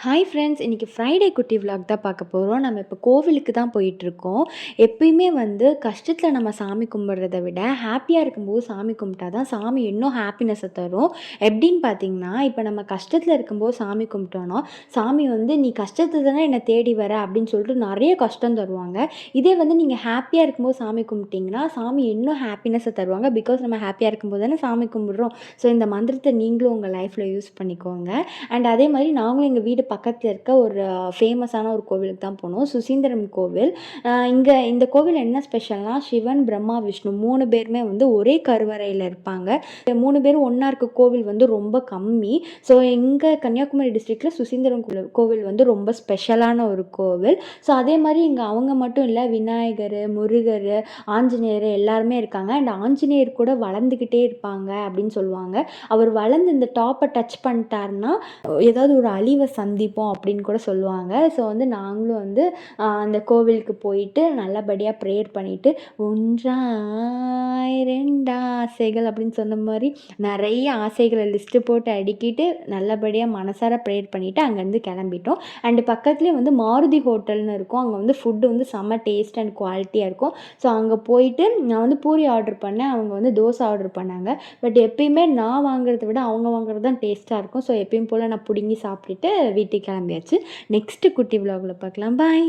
Hi friends, இன்றைக்கி Friday குட்டி vlog தான் பார்க்க போகிறோம். நம்ம இப்போ கோவிலுக்கு தான் போயிட்டுருக்கோம். எப்பயுமே வந்து கஷ்டத்தில் நம்ம சாமி கும்பிட்றத விட ஹாப்பியாக இருக்கும்போது சாமி கும்பிட்டா தான் சாமி இன்னும் ஹாப்பினஸை தரும். எப்படின்னு பார்த்தீங்கன்னா, இப்போ நம்ம கஷ்டத்தில் இருக்கும்போது சாமி கும்பிட்டோன்னா சாமி வந்து நீ கஷ்டத்தை தானே என்னை தேடி வர அப்படின்னு சொல்லிட்டு நிறைய கஷ்டம் தருவாங்க. இதே வந்து நீங்கள் ஹாப்பியாக இருக்கும்போது சாமி கும்பிட்டிங்கன்னா சாமி இன்னும் ஹாப்பினஸை தருவாங்க. பிகாஸ் நம்ம ஹாப்பியாக இருக்கும்போது தானே சாமி கும்பிட்றோம். ஸோ இந்த மந்திரத்தை நீங்களும் உங்கள் லைஃப்பில் யூஸ் பண்ணிக்கோங்க. அண்ட் அதே மாதிரி நாங்களும் எங்கள் வீடு பக்கத்தில் இருக்க ஒரு ஃபேமஸான ஒரு கோவிலுக்கு தான் போனோம். சுசீந்திரம் கோவில். இங்கே இந்த கோவில் என்ன ஸ்பெஷல்னா, சிவன், பிரம்மா, விஷ்ணு 3 பேருமே வந்து ஒரே கருவறையில் இருப்பாங்க. 3 பேரும் ஒன்றா இருக்க கோவில் வந்து ரொம்ப கம்மி. ஸோ எங்கள் கன்னியாகுமரி டிஸ்ட்ரிக்டில் சுசீந்திரம் கோவில் வந்து ரொம்ப ஸ்பெஷலான ஒரு கோவில். ஸோ அதே மாதிரி இங்கே அவங்க மட்டும் இல்லை, விநாயகர், முருகர், ஆஞ்சநேயர் எல்லாருமே இருக்காங்க. அண்ட் ஆஞ்சநேயர் கூட வளர்ந்துக்கிட்டே இருப்பாங்க அப்படின்னு சொல்லுவாங்க. அவர் வளர்ந்து இந்த டாப்பை டச் பண்ணிட்டாருன்னா ஏதாவது ஒரு அழிவை சந்திப்போம் அப்படின்னு கூட சொல்லுவாங்க. ஸோ வந்து நாங்களும் வந்து அந்த கோவிலுக்கு போயிட்டு நல்லபடியாக ப்ரேயர் பண்ணிவிட்டு, ஒன்றாய் ரெண்டாசைகள் அப்படின்னு சொன்ன மாதிரி நிறைய ஆசைகளை லிஸ்ட்டு போட்டு அடுக்கிட்டு நல்லபடியாக மனசார ப்ரேயர் பண்ணிவிட்டு அங்கேருந்து கிளம்பிட்டோம். அண்டு பக்கத்துலேயே வந்து மாருதி ஹோட்டல்னு இருக்கும். அங்கே வந்து ஃபுட்டு வந்து செம்ம டேஸ்ட் அண்ட் குவாலிட்டியாக இருக்கும். ஸோ அங்கே போயிட்டு நான் வந்து பூரி ஆர்டர் பண்ணேன். அவங்க வந்து தோசை ஆர்டர் பண்ணாங்க. பட் எப்பயுமே நான் வாங்குறத விட அவங்க வாங்குறது தான் டேஸ்ட்டாக இருக்கும். ஸோ எப்பயும் போல் நான் பிடுங்கி சாப்பிட்டுட்டு வீட்டுக்கு கிளம்பியாச்சு. நெக்ஸ்ட்டு குட்டி விலாகில் பார்க்கலாம். பாய்.